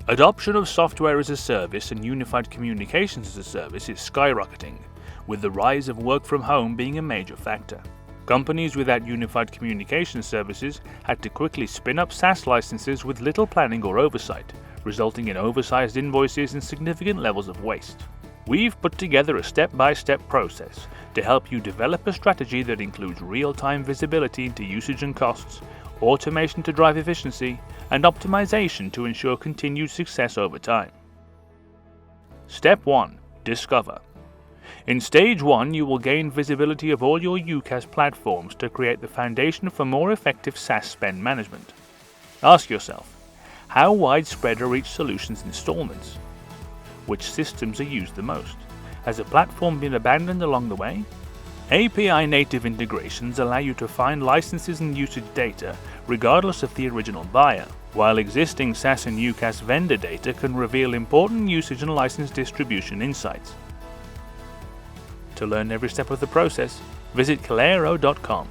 Adoption of software as a service and unified communications as a service is skyrocketing, with the rise of work from home being a major factor. Companies without unified communication services had to quickly spin up SaaS licenses with little planning or oversight, resulting in oversized invoices and significant levels of waste. We've put together a step-by-step process to help you develop a strategy that includes real-time visibility into usage and costs, automation to drive efficiency, and optimization to ensure continued success over time. Step 1. Discover. In Stage 1, you will gain visibility of all your UCaaS platforms to create the foundation for more effective SaaS spend management. Ask yourself, how widespread are each solution's installments? Which systems are used the most? Has a platform been abandoned along the way? API native integrations allow you to find licenses and usage data regardless of the original buyer, while existing SaaS and UCaaS vendor data can reveal important usage and license distribution insights. To learn every step of the process, visit Calero.com.